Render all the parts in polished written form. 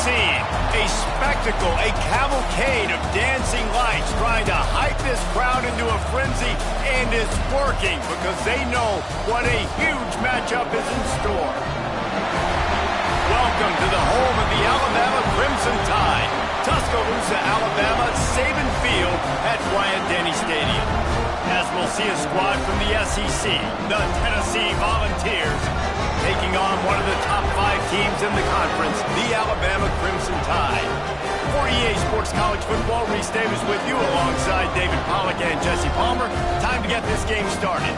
scene. A spectacle, a cavalcade of dancing lights trying to hype this crowd into a frenzy, and it's working because they know what a huge matchup is in store. Welcome to the home of the Alabama Crimson Tide, Tuscaloosa, Alabama, Saban Field at Bryant-Denny Stadium. As we'll see a squad from the SEC, the Tennessee Volunteers, taking on one of the top 5 teams in the conference, the Alabama Crimson Tide. For EA Sports College Football, Reese Davis with you alongside David Pollack and Jesse Palmer. Time to get this game started.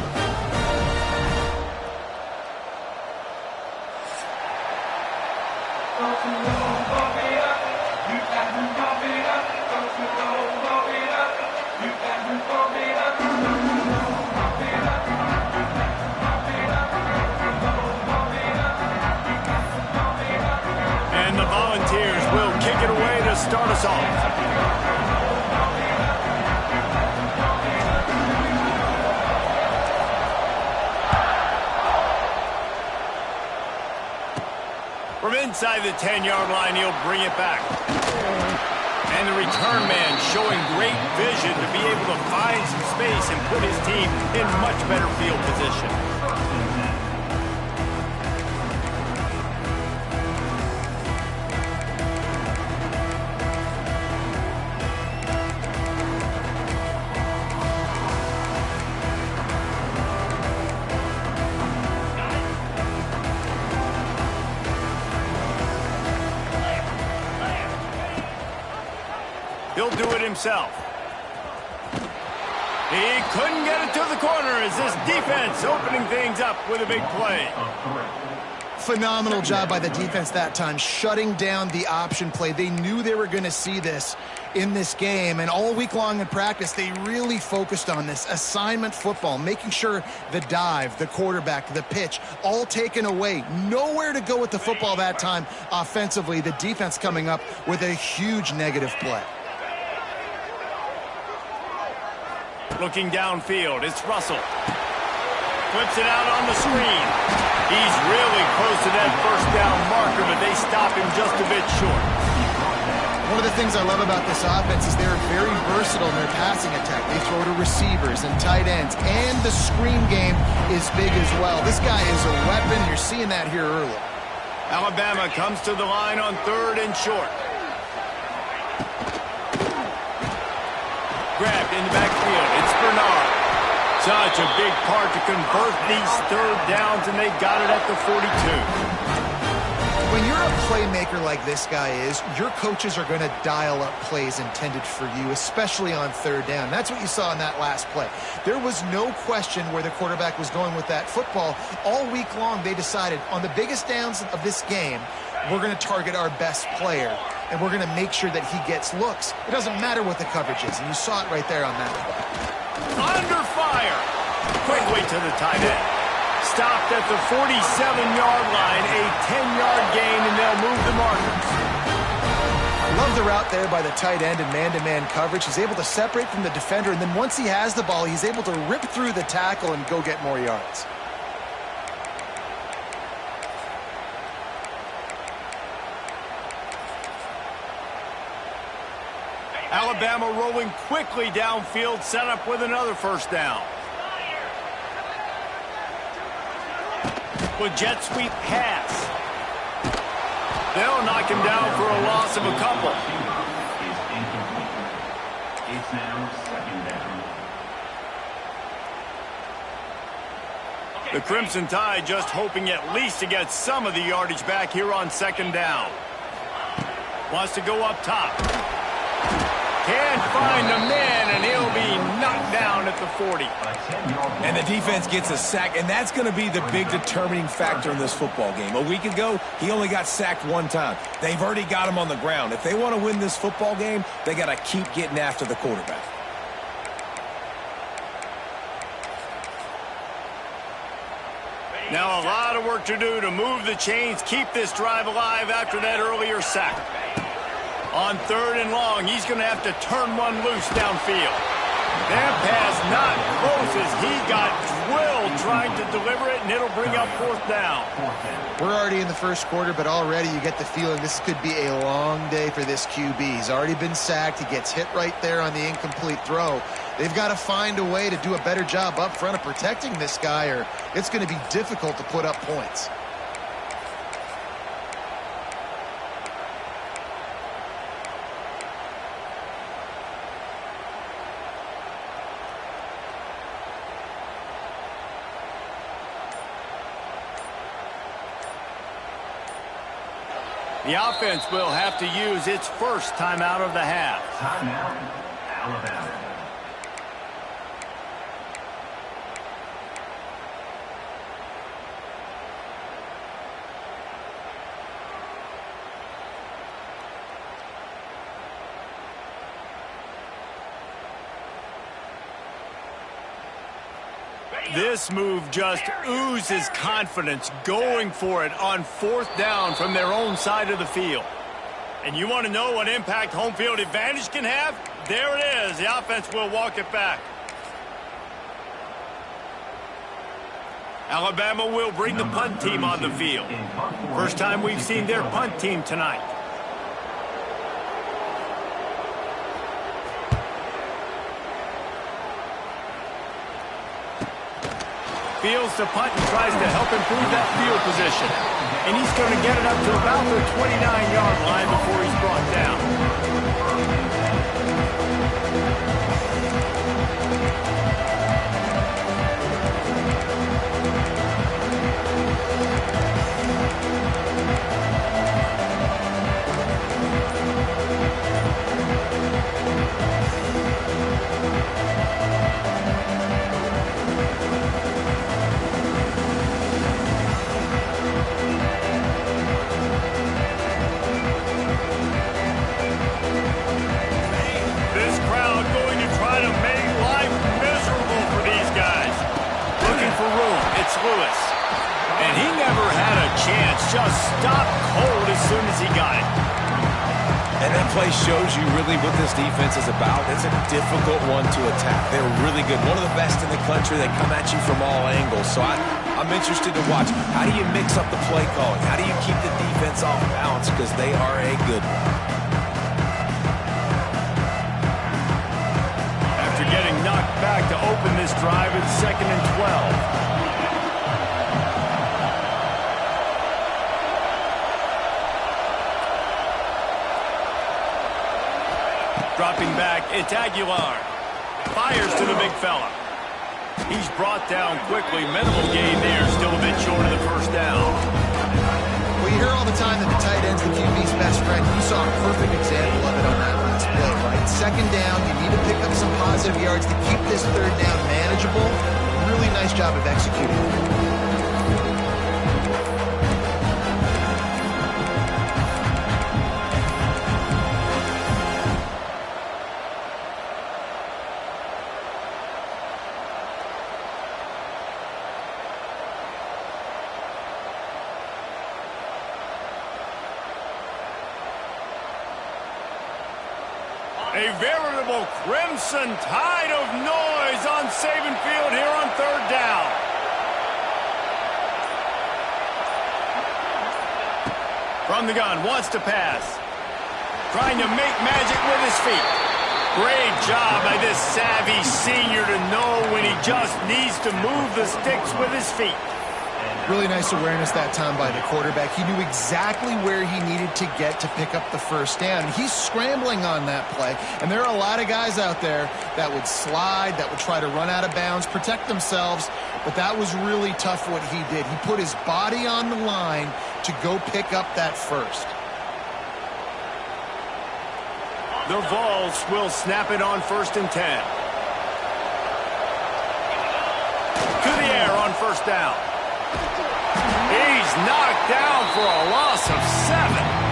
And the Volunteers will kick it away to start us off. From inside the 10-yard line, he'll bring it back. And the return man showing great vision to be able to find some space and put his team in much better field position. He'll do it himself. He couldn't get it to the corner as this defense opening things up with a big play. Phenomenal job by the defense that time, shutting down the option play. They knew they were going to see this in this game, and all week long in practice, they really focused on this assignment football, making sure the dive, the quarterback, the pitch, all taken away. Nowhere to go with the football that time offensively. The defense coming up with a huge negative play. Looking downfield, it's Russell. Flips it out on the screen. He's really close to that first down marker, but they stop him just a bit short. One of the things I love about this offense is they're very versatile in their passing attack. They throw to receivers and tight ends, and the screen game is big as well. This guy is a weapon. You're seeing that here early. Alabama comes to the line on 3rd and short. Grabbed in the backfield. It's Bernard. Such a big part to convert these 3rd downs, and they got it at the 42. When you're a playmaker like this guy is, your coaches are going to dial up plays intended for you, especially on 3rd down. That's what you saw in that last play. There was no question where the quarterback was going with that football. All week long, they decided on the biggest downs of this game, we're going to target our best player, and we're going to make sure that he gets looks. It doesn't matter what the coverage is, and you saw it right there on that play. Under fire. Quickly to the tight end. Stopped at the 47-yard line, a 10-yard gain, and they'll move the markers. Love the route there by the tight end in man-to-man coverage. He's able to separate from the defender, and then once he has the ball, he's able to rip through the tackle and go get more yards. Alabama rolling quickly downfield, set up with another first down. With jet sweep pass. They'll knock him down for a loss of a couple. It's now 2nd down. The Crimson Tide just hoping at least to get some of the yardage back here on 2nd down. Wants to go up top. Can't find the man, and he'll be knocked down at the 40. And the defense gets a sack, and that's going to be the big determining factor in this football game. A week ago, he only got sacked 1 time. They've already got him on the ground. If they want to win this football game, they got to keep getting after the quarterback. Now a lot of work to do to move the chains, keep this drive alive after that earlier sack. On 3rd and long, he's going to have to turn one loose downfield. That pass not close as he got drilled trying to deliver it, and it'll bring up 4th down. We're already in the first quarter, but already you get the feeling this could be a long day for this QB. He's already been sacked. He gets hit right there on the incomplete throw. They've got to find a way to do a better job up front of protecting this guy, or it's going to be difficult to put up points. The offense will have to use its first timeout of the half. Timeout, Alabama. This move just oozes confidence, going for it on 4th down from their own side of the field. And you want to know what impact home field advantage can have? There it is. The offense will walk it back. Alabama will bring the punt team on the field. First time we've seen their punt team tonight. Fields the punt and tries to help improve that field position. And he's going to get it up to about the 29-yard line before he's brought down. Lewis. And he never had a chance, just stopped cold as soon as he got it. And that play shows you really what this defense is about. It's a difficult one to attack. They're really good. One of the best in the country. They come at you from all angles. So I'm interested to watch. How do you mix up the play calling? How do you keep the defense off balance? Because they are a good one. After getting knocked back to open this drive, it's 2nd and 12. Dropping back, it's Aguilar. Fires to the big fella. He's brought down quickly. Minimal gain there, still a bit short of the 1st down. Well, you hear all the time that the tight end's the QB's best friend. You saw a perfect example of it on that last play, right? 2nd down, you need to pick up some positive yards to keep this 3rd down manageable. Really nice job of executing. A veritable crimson tide of noise on Saban Field here on 3rd down. From the gun, wants to pass. Trying to make magic with his feet. Great job by this savvy senior to know when he just needs to move the sticks with his feet. Really nice awareness that time by the quarterback. He knew exactly where he needed to get to pick up the 1st down. He's scrambling on that play, and there are a lot of guys out there that would slide, that would try to run out of bounds, protect themselves, but that was really tough what he did. He put his body on the line to go pick up that 1st. The Vols will snap it on 1st and 10. To the air on 1st down. He's knocked down for a loss of 7.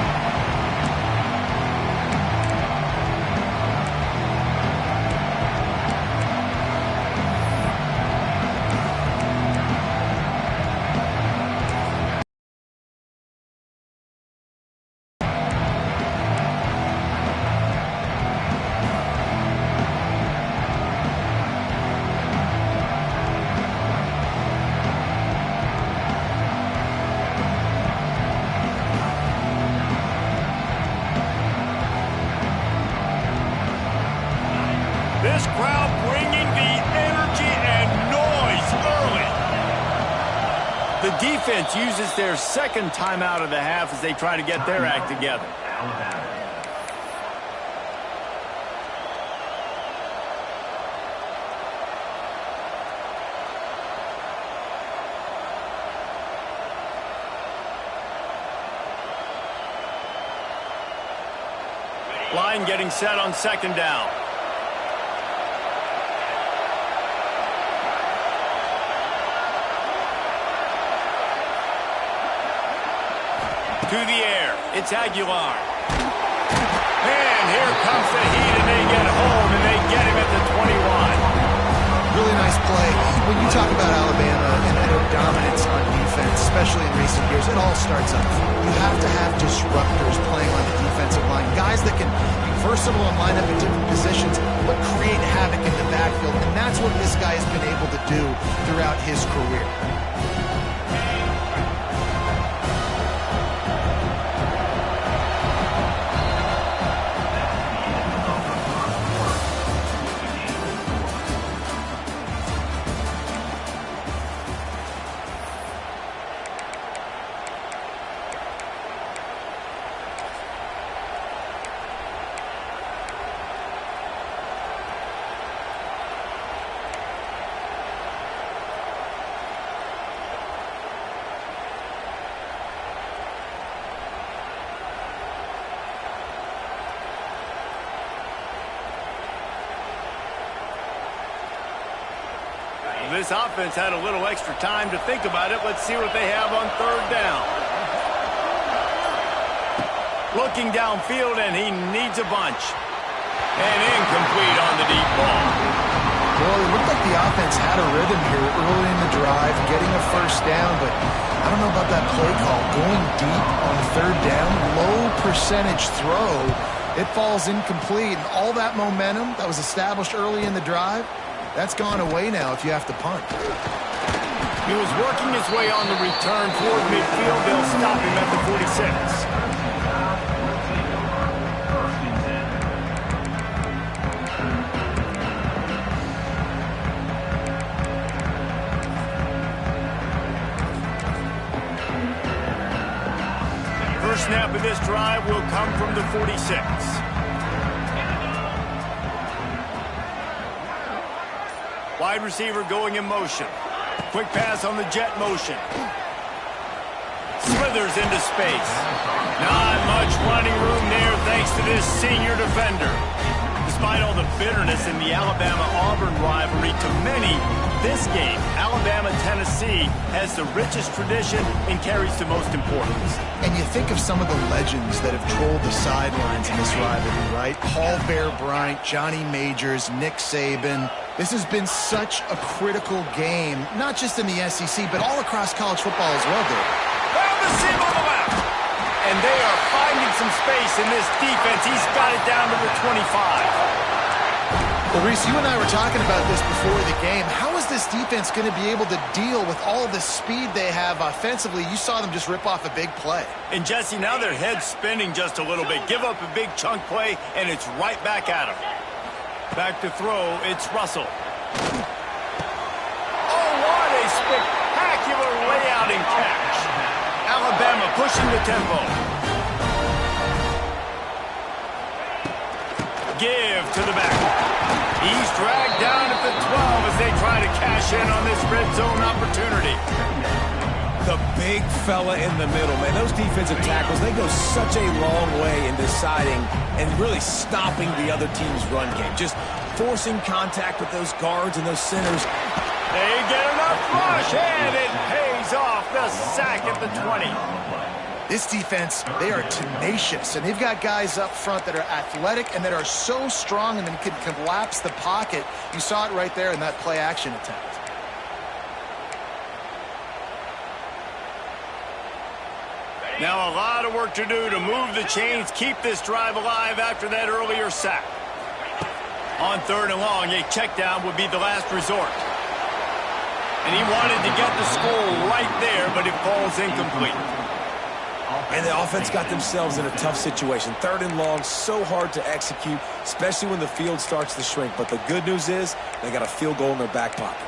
The defense uses their second timeout of the half as they try to get their act together. Alabama. Line getting set on second down. To the air, it's Aguilar. And here comes the heat, and they get home, and they get him at the 21. Really nice play. When you talk about Alabama and their dominance on defense, especially in recent years, it all starts up. You have to have disruptors playing on the defensive line. Guys that can be versatile and line up in different positions, but create havoc in the backfield. And that's what this guy has been able to do throughout his career. This offense had a little extra time to think about it. Let's see what they have on third down. Looking downfield, and he needs a bunch. And incomplete on the deep ball. Well, it looked like the offense had a rhythm here early in the drive, getting a first down, but I don't know about that play call. Going deep on third down, low percentage throw, it falls incomplete. And all that momentum that was established early in the drive, that's gone away now if you have to punt. He was working his way on the return toward midfield. They'll stop him at the 46. First snap of this drive will come from the 46. Wide receiver going in motion. Quick pass on the jet motion. Slithers into space. Not much running room there thanks to this senior defender. Despite all the bitterness in the Alabama-Auburn rivalry, to many, this game, Alabama-Tennessee, has the richest tradition and carries the most importance. And you think of some of the legends that have trolled the sidelines in this rivalry, right? Paul Bear Bryant, Johnny Majors, Nick Saban. This has been such a critical game, not just in the SEC, but all across college football as well, Dave. Down the seam on the left. And they are finding some space in this defense. He's got it down to the 25. Well, Reese, you and I were talking about this before the game. How is this defense going to be able to deal with all the speed they have offensively? You saw them just rip off a big play. And, Jesse, now their head's spinning just a little bit. Give up a big chunk play, and it's right back at them. Back to throw, it's Russell. Oh, what a spectacular layout and catch. Alabama pushing the tempo. Give to the back. He's dragged down at the 12 as they try to cash in on this red zone opportunity. The big fella in the middle, man. Those defensive tackles, they go such a long way in deciding and really stopping the other team's run game. Just forcing contact with those guards and those centers. They get enough rush, and it pays off. The sack at the 20. This defense, they are tenacious, and they've got guys up front that are athletic and that are so strong and then can collapse the pocket. You saw it right there in that play-action attempt. Now a lot of work to do to move the chains, keep this drive alive after that earlier sack. On third and long, a check down would be the last resort. And he wanted to get the score right there, but it falls incomplete. And the offense got themselves in a tough situation. Third and long, so hard to execute, especially when the field starts to shrink. But the good news is they got a field goal in their back pocket.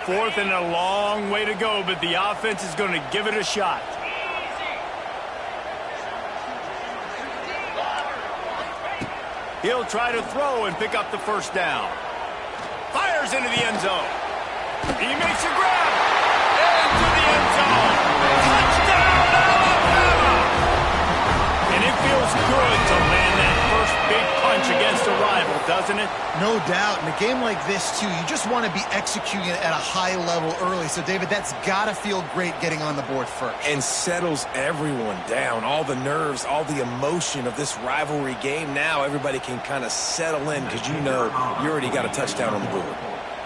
4th and a long way to go, but the offense is going to give it a shot. He'll try to throw and pick up the first down. Fires into the end zone. He makes a grab. Into the end zone. Touchdown, Alabama! And it feels good to land that first big punch against a rival, doesn't it? No doubt. In a game like this, too, you just want to be executing it at a high level early. So, David, that's got to feel great getting on the board first. And settles everyone down. All the nerves, all the emotion of this rivalry game. Now everybody can kind of settle in because you know you already got a touchdown on the board.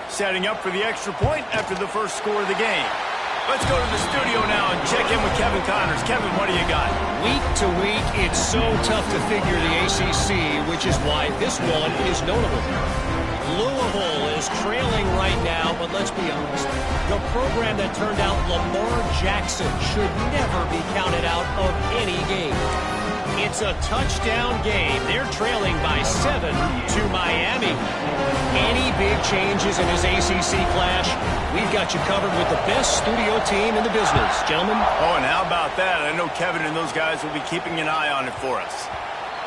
Setting up for the extra point after the first score of the game. Let's go to the studio now and check in with Kevin Connors. Kevin, what do you got? Week to week, it's so tough to figure the ACC, which is why this one is notable. Louisville is trailing right now, but let's be honest. The program that turned out Lamar Jackson should never be counted out of any game. It's a touchdown game. They're trailing by 7 to Miami. Any big changes in this ACC clash, we've got you covered with the best studio team in the business, gentlemen. Oh, and how about that? I know Kevin and those guys will be keeping an eye on it for us.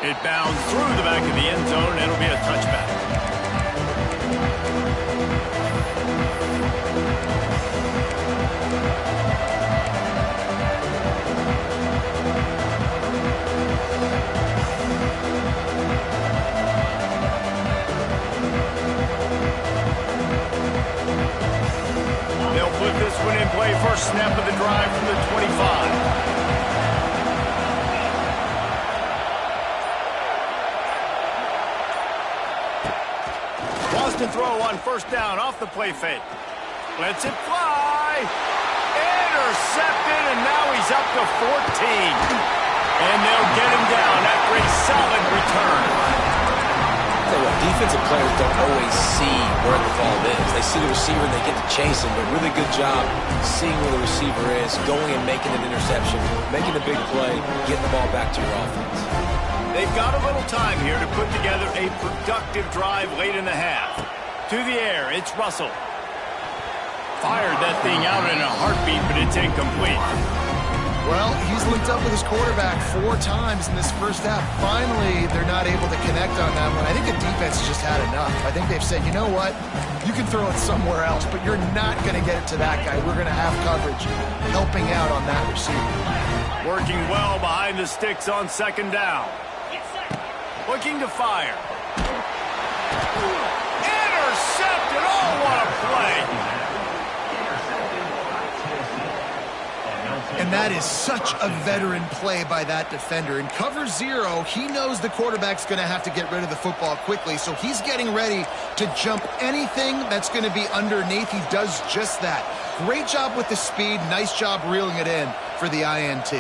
It bounds through the back of the end zone, and it'll be a touchback. Put this one in play. First snap of the drive from the 25. Boston throw on first down off the play fake. Lets it fly. Intercepted, and now he's up to 14. And they'll get him down after a solid return. Defensive players don't always see where the ball is. They see the receiver and they get to chase him, but really good job seeing where the receiver is, going and making an interception, making a big play, getting the ball back to your offense. They've got a little time here to put together a productive drive late in the half. To the air, it's Russell. Fired that thing out in a heartbeat, but it's incomplete. Well, he's linked up with his quarterback 4 times in this first half. Finally, they're not able to connect on that one. I think the defense has just had enough. I think they've said, you know what? You can throw it somewhere else, but you're not going to get it to that guy. We're going to have coverage helping out on that receiver. Working well behind the sticks on second down. Looking to fire. Intercepted! Oh, what a play! And that is such a veteran play by that defender. In cover 0, he knows the quarterback's going to have to get rid of the football quickly, so he's getting ready to jump anything that's going to be underneath. He does just that. Great job with the speed. Nice job reeling it in for the INT.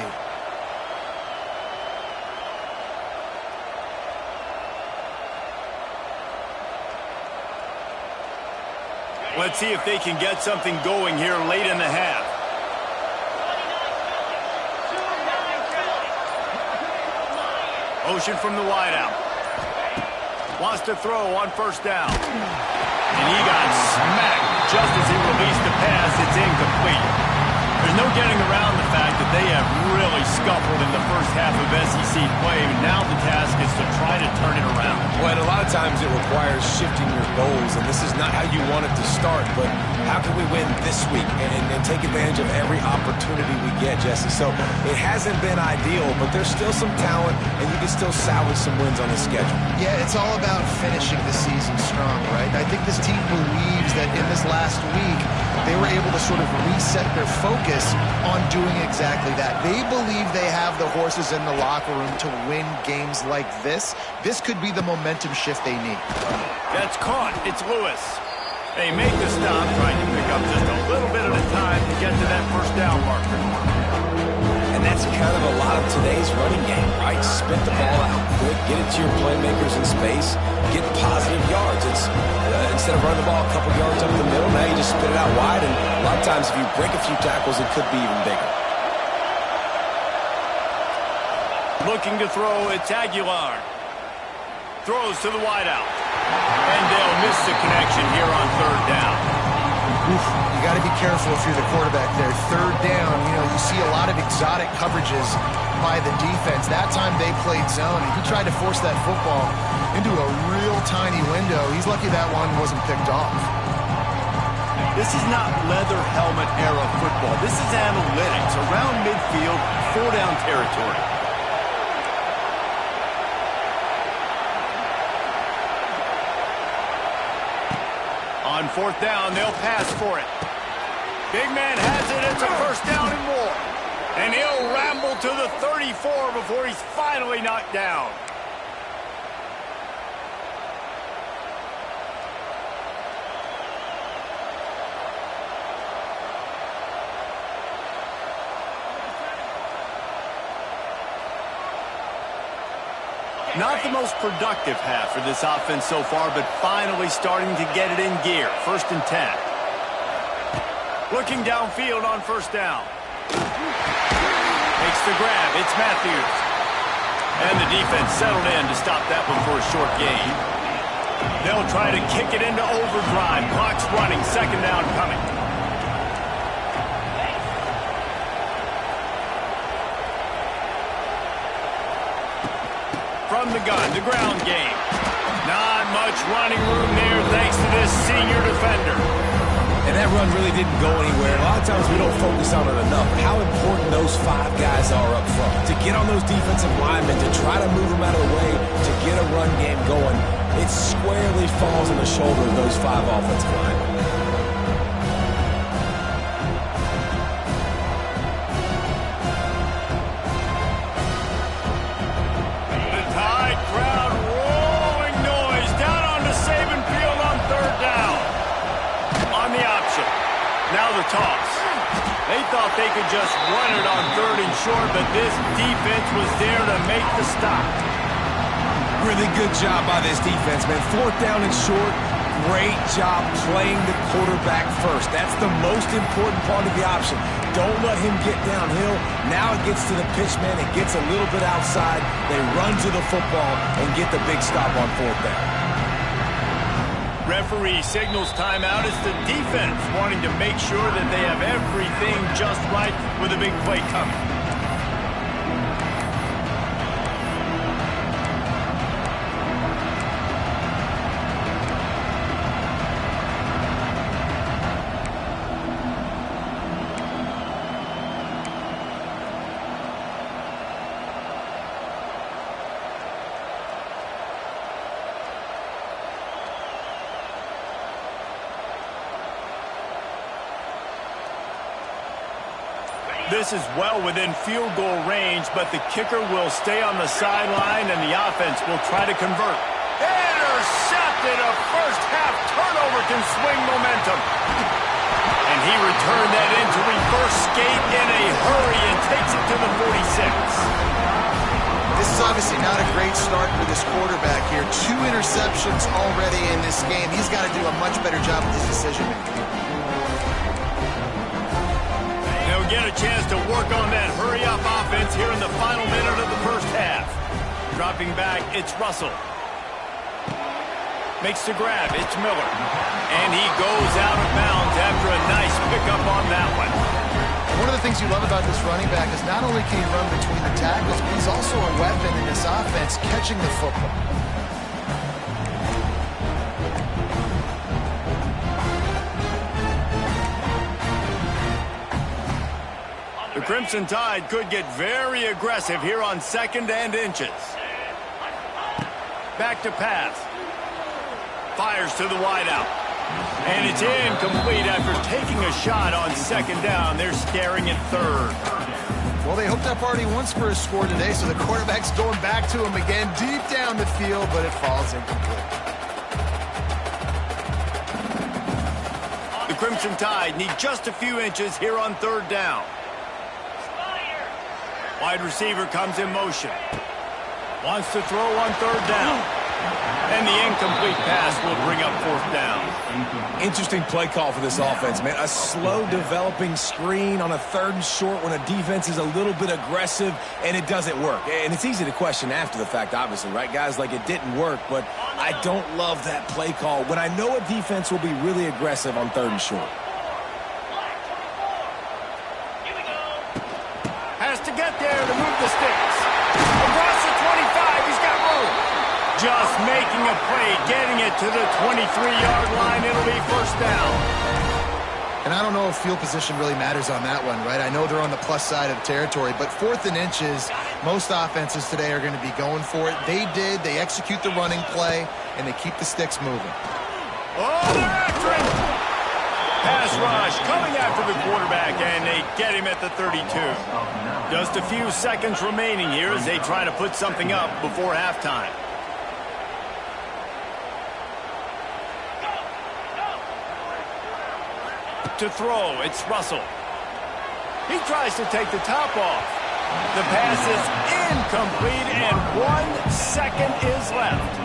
Let's see if they can get something going here late in the half. Motion from the wideout. Wants to throw on first down. And he got smacked just as he released the pass. It's incomplete. There's no getting around the fact that they have really scuffled in the first half of SEC play. Now the task is to try to turn it around. Well, and a lot of times it requires shifting your goals, and this is not how you want it to start, but how can we win this week and take advantage of every opportunity we get, Jesse? So it hasn't been ideal, but there's still some talent, and you can still salvage some wins on the schedule. Yeah, it's all about finishing the season strong, right? I think this team believes that in this last week, they were able to sort of reset their focus on doing exactly that. They believe they have the horses in the locker room to win games like this. This could be the momentum shift they need. That's caught. It's Lewis. They make the stop, trying to pick up just a little bit at a time to get to that first down marker. And that's kind of a lot of today's running game, right? Spit the ball out quick, get it to your playmakers in space, get positive yards. It's instead of running the ball a couple yards up the middle, now you just spit it out wide, and a lot of times if you break a few tackles, it could be even bigger. Looking to throw, it's Aguilar. Throws to the wideout. And they'll miss the connection here on third down. Oof, you got to be careful if you're the quarterback there. Third down, you see a lot of exotic coverages by the defense. That time they played zone, and he tried to force that football into a real tiny window. He's lucky that one wasn't picked off. This is not leather helmet era football. This is analytics. Around midfield, 4-down territory. On 4th down, they'll pass for it. Big man has it. It's a first down and more. And he'll ramble to the 34 before he's finally knocked down. Not the most productive half for this offense so far, but finally starting to get it in gear. 1st and 10. Looking downfield on 1st down. Makes the grab. It's Matthews. And the defense settled in to stop that one for a short gain. They'll try to kick it into overdrive. Clock's running. 2nd down coming. From the gun, the ground game. Not much running room there thanks to this senior defender. And that run really didn't go anywhere. A lot of times we don't focus on it enough. How important those 5 guys are up front. To get on those defensive linemen, to try to move them out of the way, to get a run game going, it squarely falls on the shoulder of those 5 offensive linemen. Toss. They thought they could just run it on 3rd and short, but this defense was there to make the stop. Really good job by this defense, man. 4th down and short. Great job playing the quarterback first. That's the most important part of the option. Don't let him get downhill. Now it gets to the pitch man. It gets a little bit outside. They run to the football and get the big stop on 4th down. Referee signals timeout. It's the defense wanting to make sure that they have everything just right with a big play coming. This is well within field goal range, but the kicker will stay on the sideline, and the offense will try to convert. Intercepted! A first-half turnover can swing momentum. And he returned that into reverse skate in a hurry and takes it to the 46. This is obviously not a great start for this quarterback here. 2 interceptions already in this game. He's got to do a much better job with his decision-making. They'll get a chance to work on that hurry-up offense here in the final minute of the first half. Dropping back, it's Russell. Makes the grab, it's Miller. And he goes out of bounds after a nice pickup on that one. One of the things you love about this running back is not only can he run between the tackles, but he's also a weapon in this offense, catching the football. The Crimson Tide could get very aggressive here on 2nd and inches. Back to pass. Fires to the wideout. And it's incomplete after taking a shot on 2nd down. They're staring at 3rd. Well, they hoped up already once for a score today, so the quarterback's going back to him again deep down the field, but it falls incomplete. The Crimson Tide need just a few inches here on 3rd down. Wide receiver comes in motion. Wants to throw on 3rd down. And the incomplete pass will bring up 4th down. Interesting play call for this offense, man. A slow developing screen on a 3rd and short when a defense is a little bit aggressive and it doesn't work. And it's easy to question after the fact, obviously, right, guys? Like, it didn't work, but I don't love that play call when I know a defense will be really aggressive on 3rd and short. Has to get there to move the sticks. Across the 25, he's got room. Just making a play, getting it to the 23-yard line. It'll be 1st down. And I don't know if field position really matters on that one, right? I know they're on the plus side of the territory, but 4th and inches, most offenses today are going to be going for it. They did. They execute the running play, and they keep the sticks moving. Oh, they're after him. Pass rush coming after the quarterback, and they get him at the 32. Just a few seconds remaining here as they try to put something up before halftime. To throw, it's Russell. He tries to take the top off. The pass is incomplete, and 1 second is left.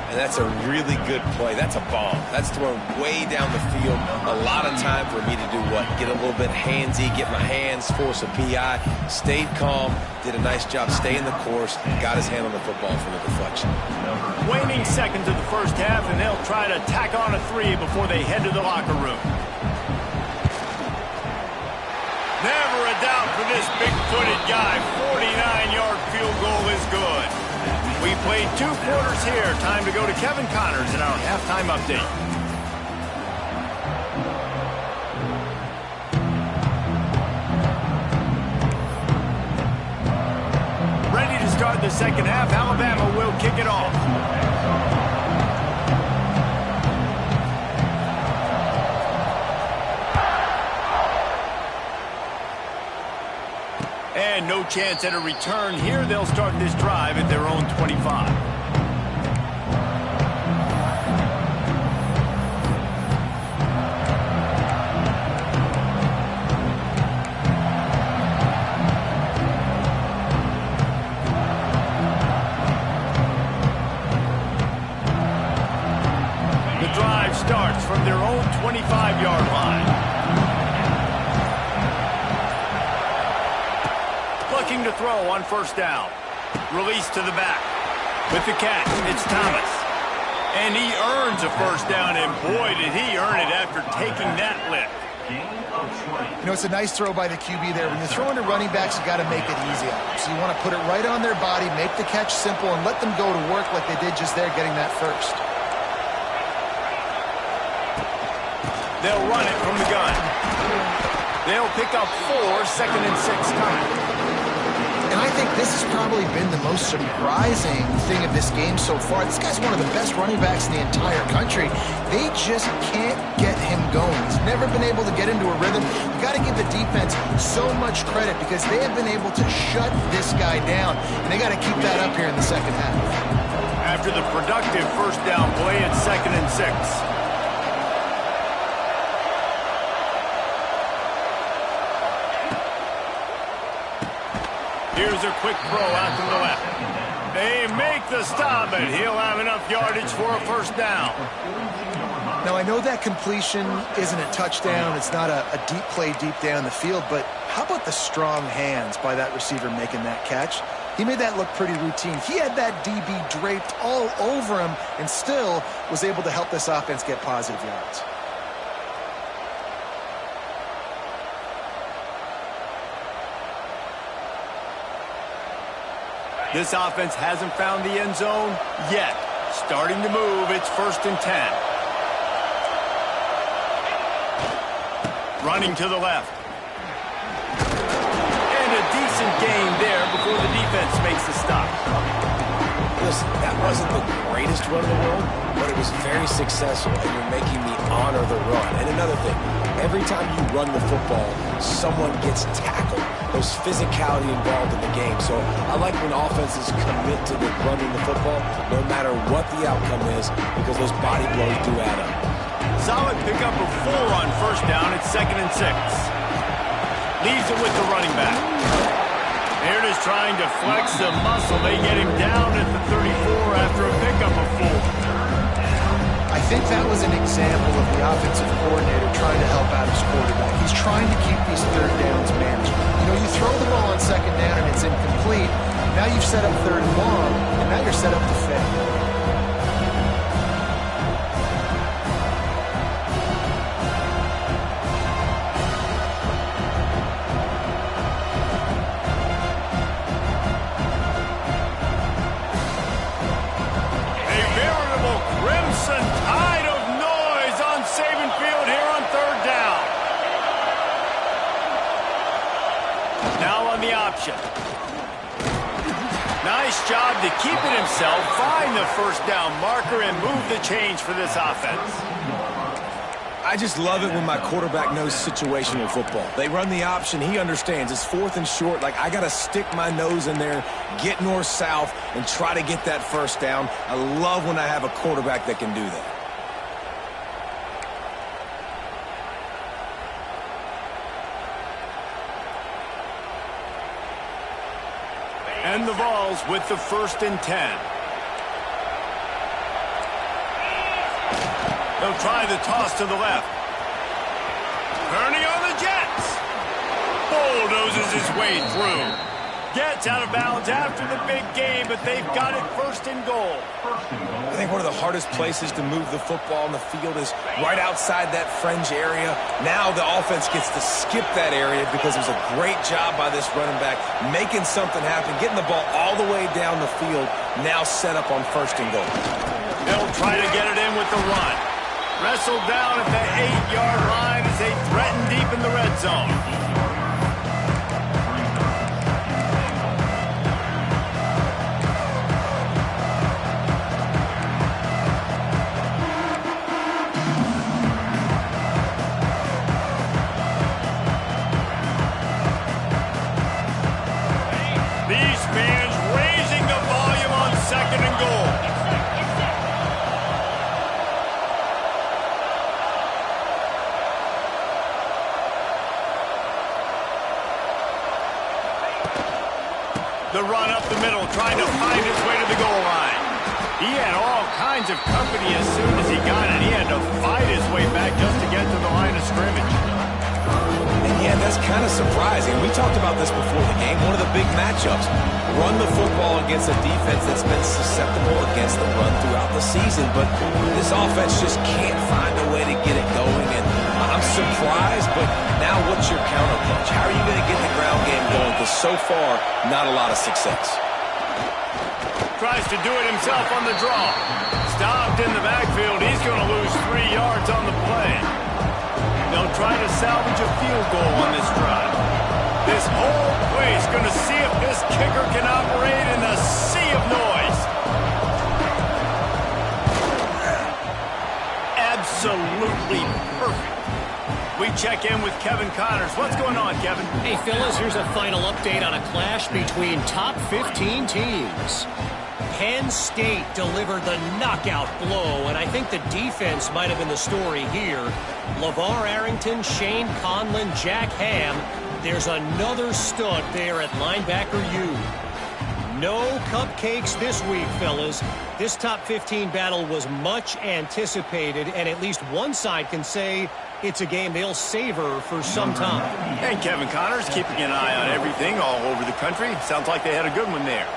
And that's a really good play. That's a bomb. That's thrown way down the field. A lot of time for me to do what? Get a little bit handsy, get my hands, force a PI. Stayed calm, did a nice job staying the course, got his hand on the football for the deflection. Waning seconds of the 1st half, and they'll try to tack on a 3 before they head to the locker room. Never a doubt for this big-footed guy. 49-yard field goal is good. We played 2 quarters here. Time to go to Kevin Connors in our halftime update. Ready to start the 2nd half. Alabama will kick it off. And no chance at a return here. They'll start this drive at their own 25. The drive starts from their own 25-yard line. Looking to throw on 1st down. Release to the back. With the catch, it's Thomas. And he earns a 1st down, and boy, did he earn it after taking that lift. You know, it's a nice throw by the QB there. When you're throwing to running backs, you got to make it easy on them. So you want to put it right on their body, make the catch simple, and let them go to work like they did just there, getting that 1st. They'll run it from the gun. They'll pick up 4, 2nd and 6 coming. And I think this has probably been the most surprising thing of this game so far. This guy's one of the best running backs in the entire country. They just can't get him going. He's never been able to get into a rhythm. You got to give the defense so much credit because they have been able to shut this guy down, and they got to keep that up here in the 2nd half. After the productive 1st down play, it's 2nd and 6. Here's a quick throw out to the left. They make the stop, and he'll have enough yardage for a 1st down. Now, I know that completion isn't a touchdown. It's not a deep play deep down the field, but how about the strong hands by that receiver making that catch? He made that look pretty routine. He had that DB draped all over him and still was able to help this offense get positive yards. This offense hasn't found the end zone yet. Starting to move, it's 1st and 10. Running to the left. And a decent gain there before the defense makes the stop. Listen, that wasn't the greatest run in the world, but it was very successful, and you're making me honor the run. And another thing, every time you run the football, someone gets tackled. There's physicality involved in the game. So I like when offenses commit to running the football, no matter what the outcome is, because those body blows do add up. Solid pickup of 4 on 1st down. It's 2nd and 6. Leaves it with the running back. Here it is trying to flex the muscle. They get him down at the 34 after a pickup of 4. think that was an example of the offensive coordinator trying to help out his quarterback. He's trying to keep these third downs manageable. You know, you throw the ball on second down and it's incomplete. Now you've set up third and long, and now you're set up to fail. Crimson tide of noise on Saban Field here on third down. Now on the option. Nice job to keep it himself, find the first down marker, and move the chains for this offense. I just love it when my quarterback knows situational football. They run the option. He understands. It's 4th and short. Like, I got to stick my nose in there, get north-south, and try to get that first down. I love when I have a quarterback that can do that. And the Vols with the 1st and 10. They'll try the toss to the left. Turning on the Jets. Bulldozes his way through. Gets out of bounds after the big game, but they've got it 1st and goal. I think one of the hardest places to move the football on the field is right outside that fringe area. Now the offense gets to skip that area because it was a great job by this running back making something happen, getting the ball all the way down the field, now set up on 1st and goal. They'll try to get it in with the run. Wrestled down at the 8-yard line as they threaten deep in the red zone. These fans raising the volume on 2nd and goal. The run up the middle, trying to find his way to the goal line. He had all kinds of company as soon as he got it. He had to fight his way back just to get to the line of scrimmage. And yeah, that's kind of surprising. We talked about this before the game. One of the big matchups. Run the football against a defense that's been susceptible against the run throughout the season. But this offense just can't find a way to get it going. And I'm surprised, but now what's your counterpunch? How are you going to get the ground game going? Because so far, not a lot of success. Tries to do it himself on the draw. Stopped in the backfield. He's going to lose 3 yards on the play. They'll try to salvage a field goal on this drive. This whole place going to see if this kicker can operate in a sea of noise. Absolutely perfect. We check in with Kevin Connors. What's going on, Kevin? Hey, fellas, here's a final update on a clash between top 15 teams. Penn State delivered the knockout blow, and I think the defense might have been the story here. LeVar Arrington, Shane Conlon, Jack Ham. There's another stud there at linebacker U. No cupcakes this week, fellas. This top 15 battle was much anticipated, and at least one side can say it's a game they'll savor for some time. And Kevin Connors keeping an eye on everything all over the country. Sounds like they had a good one there.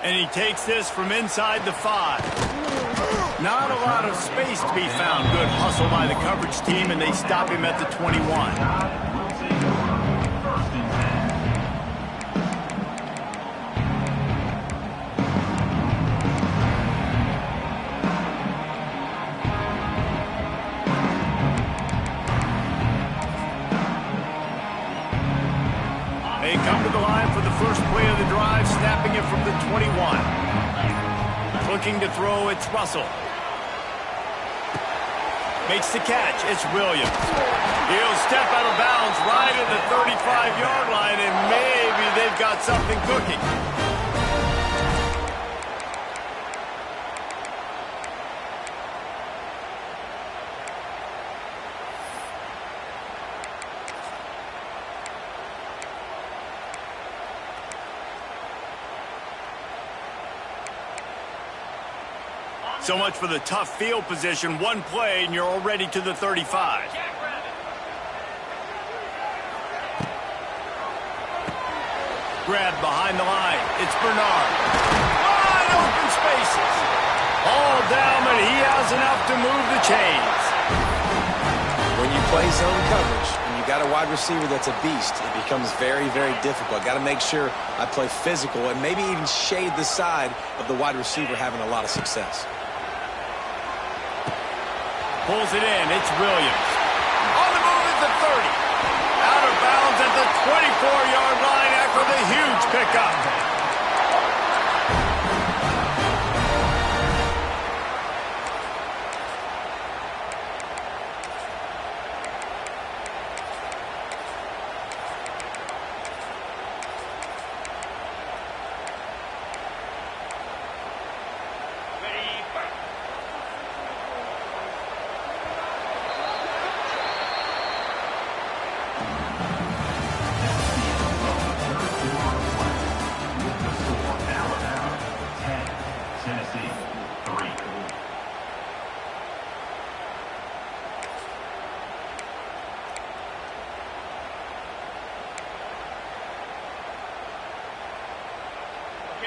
And he takes this from inside the 5. Not a lot of space to be found. Good hustle by the coverage team, and they stop him at the 21. They come to the line for the first play of the drive, snapping it from the 21. Looking to throw, it's Russell. Makes the catch, it's Williams. He'll step out of bounds right at the 35-yard line, and maybe they've got something cooking. So much for the tough field position. One play, and you're already to the 35. Grab behind the line. It's Bernard. Wide open spaces. All down, but he has enough to move the chains. When you play zone coverage and you got a wide receiver that's a beast, it becomes very, very difficult. Got to make sure I play physical and maybe even shade the side of the wide receiver having a lot of success. Pulls it in. It's Williams. On the move at the 30. Out of bounds at the 24-yard line after the huge pickup.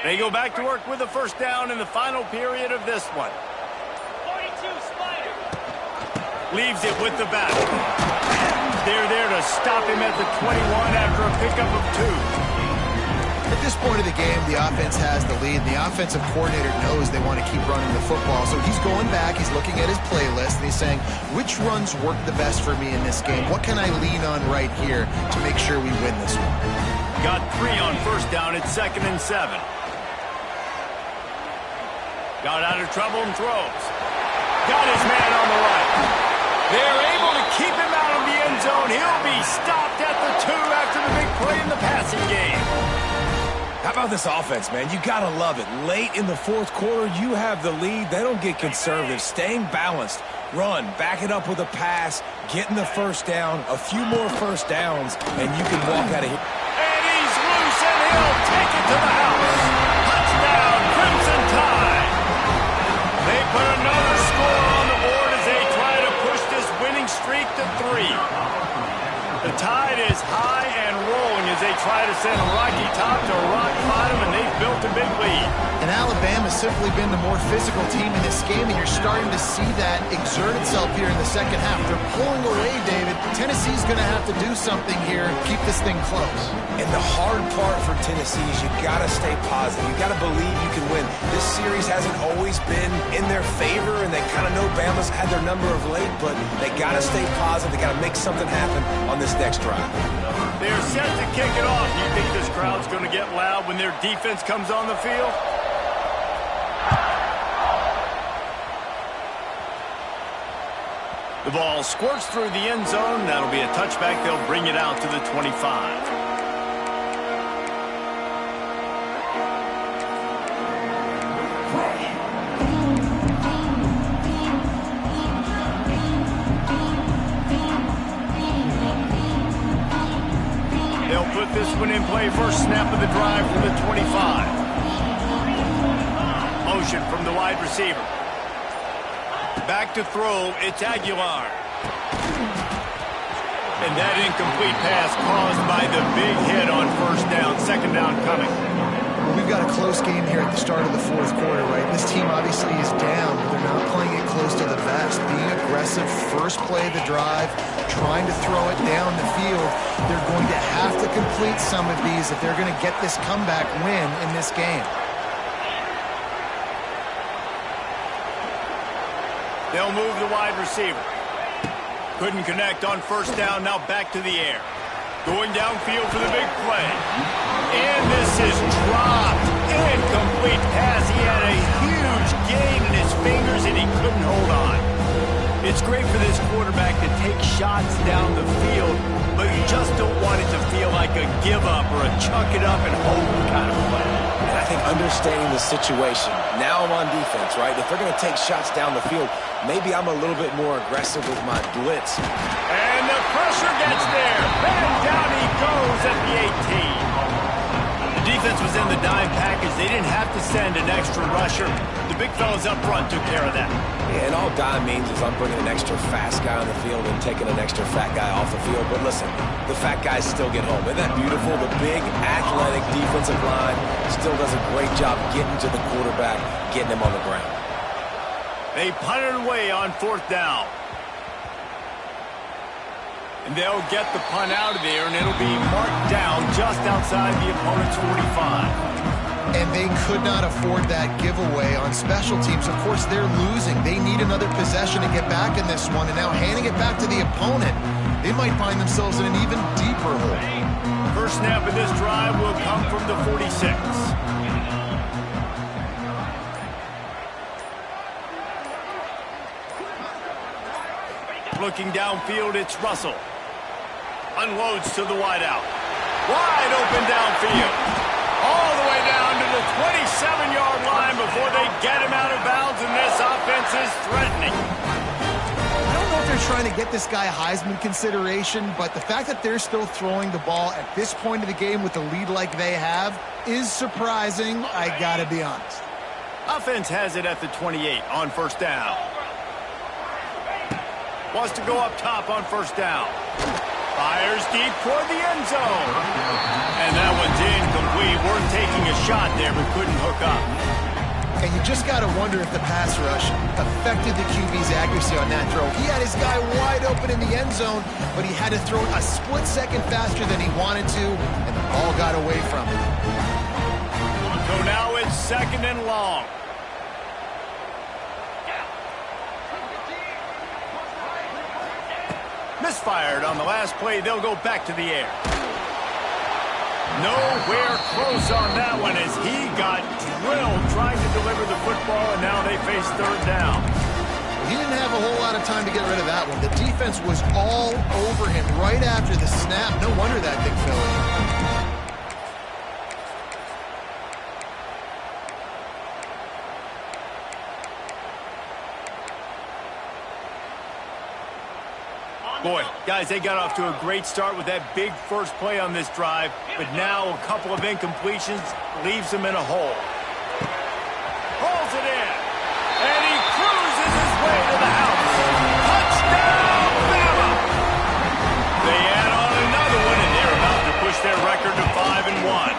They go back to work with a first down in the final period of this one. 42, Spider. Leaves it with the back. They're there to stop him at the 21 after a pickup of 2. At this point of the game, the offense has the lead. The offensive coordinator knows they want to keep running the football. So he's going back, he's looking at his playlist, and he's saying, which runs work the best for me in this game? What can I lean on right here to make sure we win this one? Got 3 on first down. It's 2nd and 7. Got out of trouble and throws. Got his man on the right. They're able to keep him out of the end zone. He'll be stopped at the 2 after the big play in the passing game. How about this offense, man? You got to love it. Late in the fourth quarter, you have the lead. They don't get conservative. Staying balanced. Run, back it up with a pass, getting the first down, a few more first downs, and you can walk out of here. And he's loose, and he'll take it to the house. Touchdown, Crimson Tide. They put another score on the board as they try to push this winning streak to 3. The Tide is high and rolling as they try to send Rocky Top to rock bottom, and they've built a big lead. And Alabama's simply been the more physical team in this game, and you're starting to see that exert itself here in the second half. They're pulling away, David. Tennessee's going to have to do something here, keep this thing close. And the hard part for Tennessee is you got to stay positive. You got to believe you can win. This series hasn't always been in their favor, and they kind of know Bama's had their number of late, but they got to stay positive. They got to make something happen on this next drive. They're set to kick it off. You think this crowd's going to get loud when their defense comes on the field? The ball squirts through the end zone. That'll be a touchback. They'll bring it out to the 25. Put this one in play. First snap of the drive for the 25. Motion from the wide receiver. Back to throw. It's Aguilar. And that incomplete pass caused by the big hit on first down. Second down coming. We've got a close game here at the start of the fourth quarter, right? This team obviously is down, but they're not playing it close to the vest. Being aggressive, first play of the drive, trying to throw it down the field. They're going to have to complete some of these if they're going to get this comeback win in this game. They'll move the wide receiver. Couldn't connect on first down, now back to the air. Going downfield for the big play. And this is dropped. Incomplete pass. He had a huge gain in his fingers and he couldn't hold on. It's great for this quarterback to take shots down the field, but you just don't want it to feel like a give up or a chuck it up and hope kind of play. And I think understanding the situation, now I'm on defense, right? If they're going to take shots down the field, maybe I'm a little bit more aggressive with my blitz. And the pressure gets there. And down he goes at the 18. The defense was in the dime package. They didn't have to send an extra rusher. The big fellas up front took care of that. Yeah, and all dime means is I'm bringing an extra fast guy on the field and taking an extra fat guy off the field. But listen, the fat guys still get home. Isn't that beautiful? The big, athletic defensive line still does a great job getting to the quarterback, getting him on the ground. They punt it away on 4th down. And they'll get the punt out of there, and it'll be marked down just outside the opponent's 45. And they could not afford that giveaway on special teams. Of course, they're losing. They need another possession to get back in this one, and now handing it back to the opponent, they might find themselves in an even deeper hole. First snap of this drive will come from the 46. Looking downfield, it's Russell. Unloads to the wideout. Wide open downfield. All the way down to the 27-yard line before they get him out of bounds, and this offense is threatening. I don't know if they're trying to get this guy Heisman consideration, but the fact that they're still throwing the ball at this point of the game with the lead like they have is surprising, I gotta be honest. Offense has it at the 28 on 1st down. Wants to go up top on 1st down. Fires deep toward the end zone. And that one's incomplete. Worth taking a shot there, but couldn't hook up. And you just got to wonder if the pass rush affected the QB's accuracy on that throw. He had his guy wide open in the end zone, but he had to throw it a split second faster than he wanted to, and the ball got away from him. So now it's 2nd and long. Misfired on the last play. They'll go back to the air. Nowhere close on that one as he got drilled trying to deliver the football, and now they face 3rd down. He didn't have a whole lot of time to get rid of that one. The defense was all over him right after the snap. No wonder that thing fell in. Boy, guys, they got off to a great start with that big first play on this drive, but now a couple of incompletions leaves them in a hole. Hauls it in, and he cruises his way to the house. Touchdown, Bama! They add on another one, and they're about to push their record to 5-1.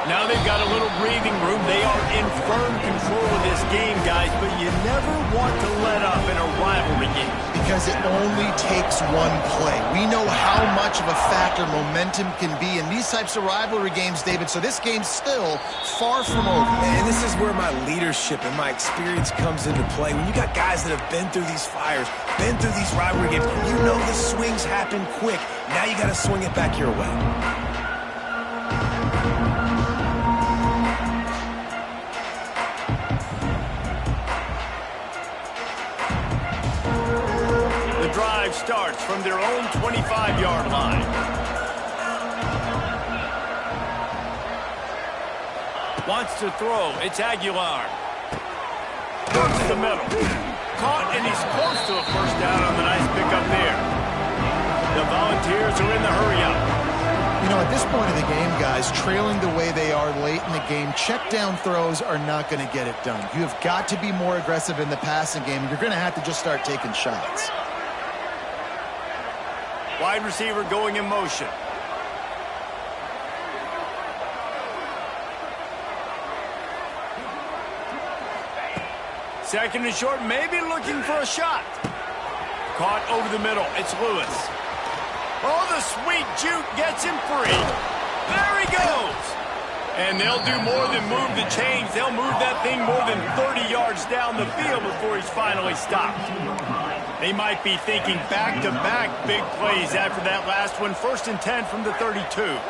Now they've got a little breathing room. They are in firm control of this game, guys, but you never want to let up in a rivalry game. Because it only takes one play. We know how much of a factor momentum can be in these types of rivalry games, David, so this game's still far from over. And this is where my leadership and my experience comes into play. When you got guys that have been through these fires, been through these rivalry games, you know the swings happen quick. Now you got to swing it back your way. Drive starts from their own 25-yard line. Wants to throw. It's Aguilar. Works the middle. Caught, and he's close to a 1st down on the nice pickup there. The Volunteers are in the hurry-up. You know, at this point of the game, guys, trailing the way they are late in the game, check-down throws are not going to get it done. You have got to be more aggressive in the passing game, and you're going to have to just start taking shots. Wide receiver going in motion. Second and short, maybe looking for a shot. Caught over the middle. It's Lewis. Oh, the sweet juke gets him free. There he goes. And they'll do more than move the chains. They'll move that thing more than 30 yards down the field before he's finally stopped. They might be thinking back-to-back big plays after that last one. 1st and 10 from the 32.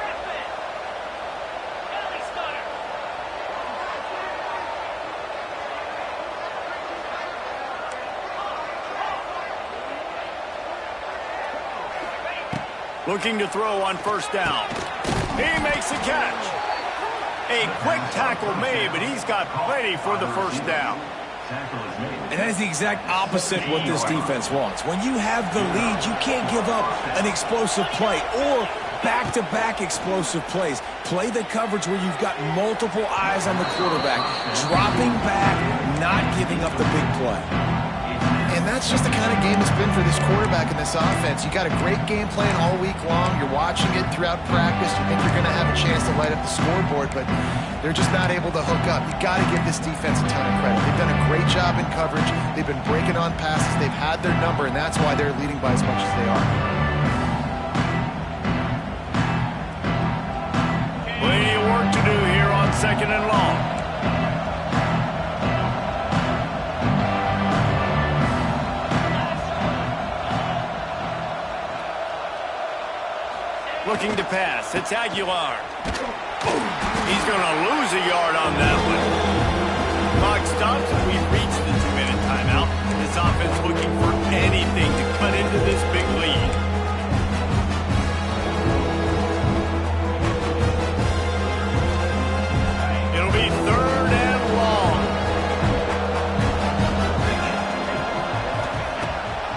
Looking to throw on 1st down. He makes the catch. A quick tackle made, but he's got plenty for the 1st down. And that is the exact opposite what this defense wants. When you have the lead, you can't give up an explosive play or back-to-back explosive plays. Play the coverage where you've got multiple eyes on the quarterback, dropping back, not giving up the big play. And that's just the kind of game it's been for this quarterback in this offense. You got a great game plan all week long. You're watching it throughout practice. You think you're going to have a chance to light up the scoreboard, but they're just not able to hook up. You got to give this defense a ton of credit. They've done a great job in coverage. They've been breaking on passes. They've had their number, and that's why they're leading by as much as they are. Plenty of work to do here on 2nd and long. Looking to pass. It's Aguilar. He's going to lose a yard on that one. Clock stops as we've reached the 2-minute timeout. This offense looking for anything to cut into this big lead. It'll be 3rd and long.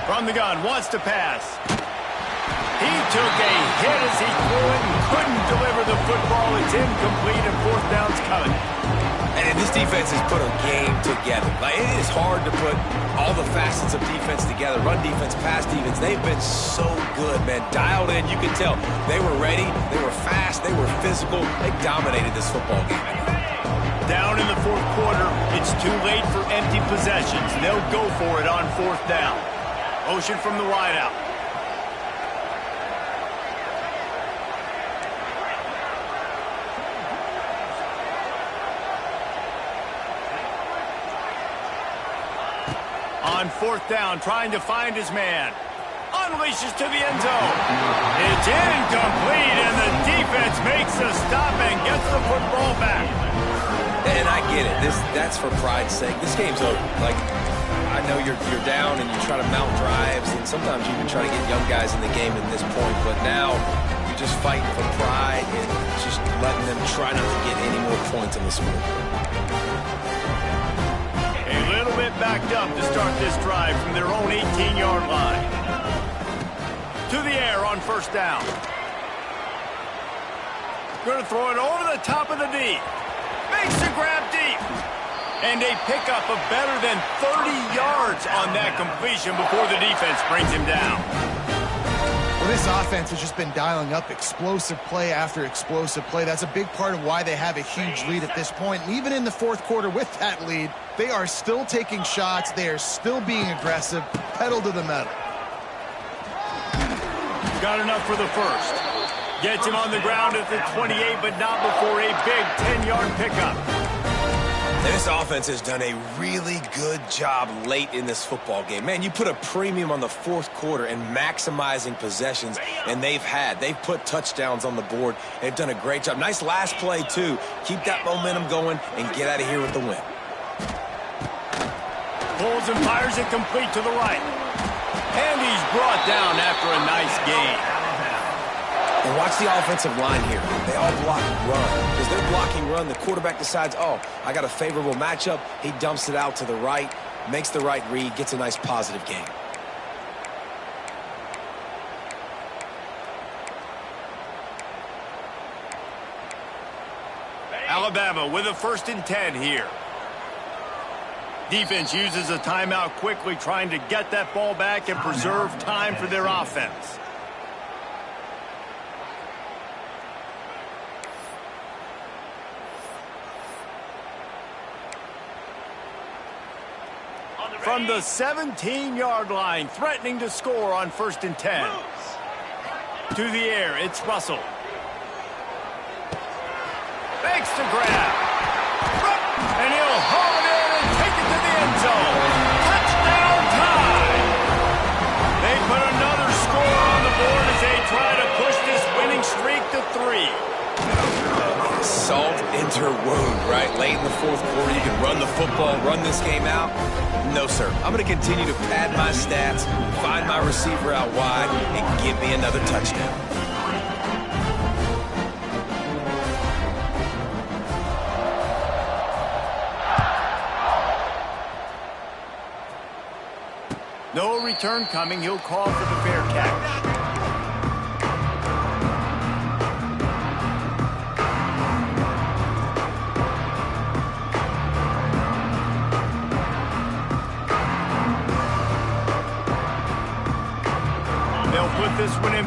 From the gun, wants to pass. He took a hit as he threw it and couldn't deliver the football. It's incomplete and 4th down's coming. And this defense has put a game together. Like, it is hard to put all the facets of defense together. Run defense, pass defense. They've been so good, man. Dialed in, you can tell. They were ready. They were fast. They were physical. They dominated this football game. Down in the 4th quarter, it's too late for empty possessions. They'll go for it on 4th down. Motion from the wideout. On 4th down, trying to find his man. Unleashes to the end zone. It's incomplete, and the defense makes a stop and gets the football back. And I get it. That's for pride's sake. This game's over. Like, I know you're down and you try to mount drives, and sometimes you can try to get young guys in the game at this point, but now you're just fighting for pride and just letting them try not to get any more points on the scoreboard. A little bit backed up to start this drive from their own 18-yard line. To the air on 1st down. Going to throw it over the top of the D. Makes the grab deep. And a pickup of better than 30 yards on that completion before the defense brings him down. Well, this offense has just been dialing up explosive play after explosive play. That's a big part of why they have a huge lead at this point. And even in the 4th quarter with that lead, they are still taking shots. They are still being aggressive. Pedal to the metal. Got enough for the first. Gets him on the ground at the 28, but not before a big 10-yard pickup. This offense has done a really good job late in this football game. Man, you put a premium on the 4th quarter and maximizing possessions, and they've put touchdowns on the board. They've done a great job. Nice last play, too. Keep that momentum going and get out of here with the win. Pulls and fires it complete to the right. And he's brought down after a nice gain. And watch the offensive line here. They all block run. Because they're blocking run, the quarterback decides, oh, I got a favorable matchup. He dumps it out to the right, makes the right read, gets a nice positive gain. Alabama with a 1st and 10 here. Defense uses a timeout quickly, trying to get that ball back and preserve time for their offense. From the 17-yard line, threatening to score on 1st and 10. To the air, it's Russell. Makes the grab. And he'll haul it in and take it to the end zone. Touchdown time! They put another score on the board as they try to push this winning streak to 3. Salt into wound, right? Late in the 4th quarter, you can run the football, run this game out. No, sir. I'm going to continue to pad my stats, find my receiver out wide, and give me another touchdown. No return coming. He'll call for the fair catch.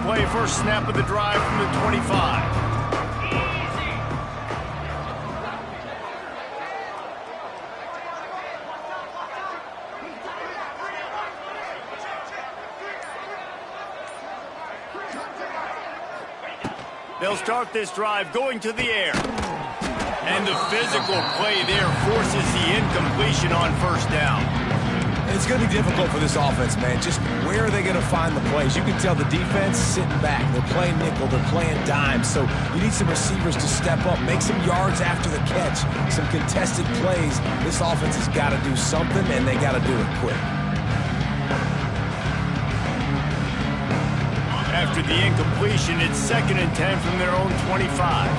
play, first snap of the drive from the 25. They'll start this drive going to the air. And the physical play there forces the incompletion on first down. It's going to be difficult for this offense, man. Just where are they going to find the plays? You can tell the defense sitting back. They're playing nickel. They're playing dime. So you need some receivers to step up, make some yards after the catch, some contested plays. This offense has got to do something, and they got to do it quick. After the incompletion, it's 2nd and 10 from their own 25.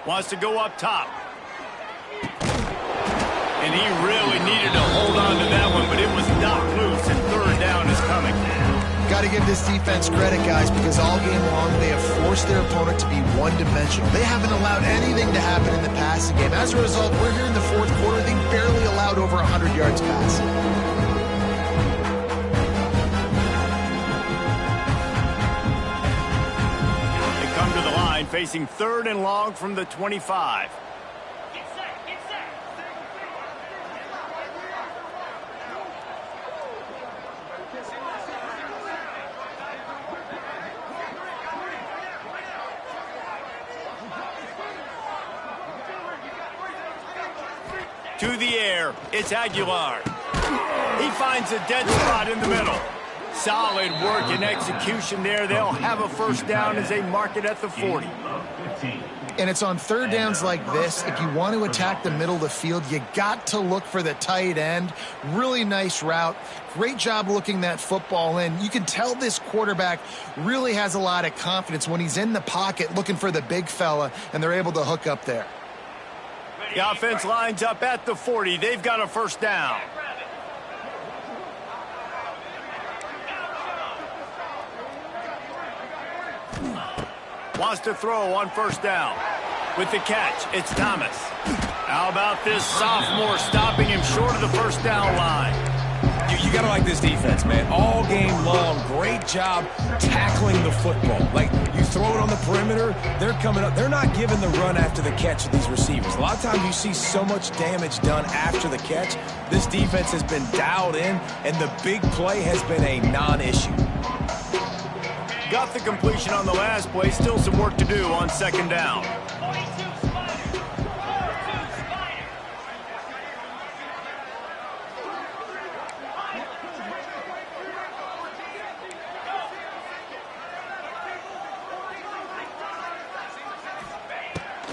Wants to go up top. And he really needed to hold on to that one, but it was knocked loose, and 3rd down is coming. Got to give this defense credit, guys, because all game long they have forced their opponent to be one-dimensional. They haven't allowed anything to happen in the passing game. As a result, we're here in the 4th quarter. They barely allowed over 100 yards passing. They come to the line, facing 3rd and long from the 25. To the air, it's Aguilar. He finds a dead spot in the middle. Solid work and execution there. They'll have a first down as they mark it at the 40. And it's on 3rd downs like this. If you want to attack the middle of the field, you got to look for the tight end. Really nice route. Great job looking that football in. You can tell this quarterback really has a lot of confidence when he's in the pocket looking for the big fella, and they're able to hook up there. The offense lines up at the 40. They've got a first down. Wants to throw on first down. With the catch, it's Thomas. How about this sophomore stopping him short of the first down line? You got to like this defense, man. All game long, great job tackling the football. Like, you throw it on the perimeter, they're coming up. They're not giving the run after the catch of these receivers. A lot of times you see so much damage done after the catch. This defense has been dialed in, and the big play has been a non-issue. Got the completion on the last play. Still some work to do on 2nd down.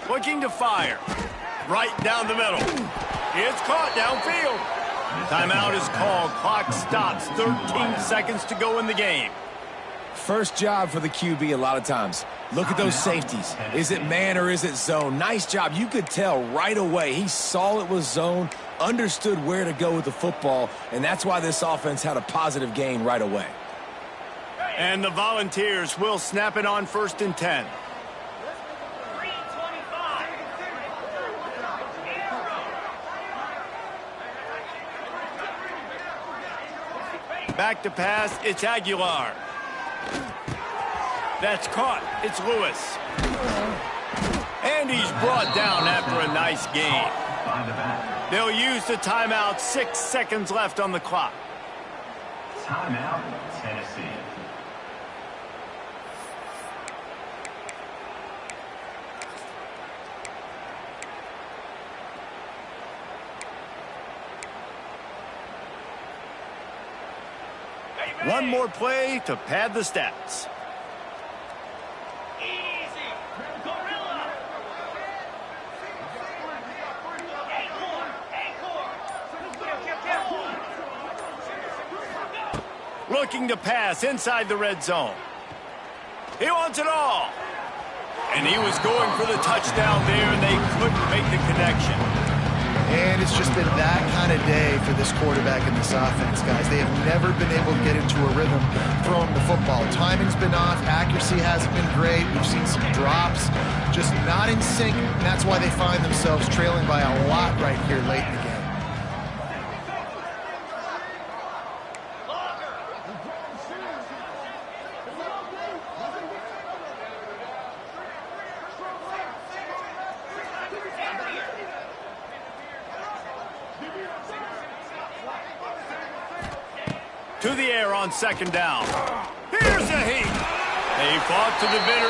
Looking to fire. Right down the middle. It's caught downfield. Timeout is called. Clock stops. 13 seconds to go in the game. First job for the QB a lot of times. Look at those safeties. Is it man or is it zone? Nice job. You could tell right away. He saw it was zone, understood where to go with the football, and that's why this offense had a positive gain right away. And the Volunteers will snap it on 1st and 10. Back to pass, it's Aguilar. That's caught. It's Lewis. And he's brought down after a nice gain. They'll use the timeout. 6 seconds left on the clock. Timeout, Tennessee. One more play to pad the stats. Looking to pass inside the red zone. He wants it all. And he was going for the touchdown there, and they couldn't make the connection. And it's just been that kind of day for this quarterback and this offense, guys. They have never been able to get into a rhythm throwing the football. Timing's been off. Accuracy hasn't been great. We've seen some drops. Just not in sync. And that's why they find themselves trailing by a lot right here late in the game. To the air on second down. Here's a heat. They fought to the bitter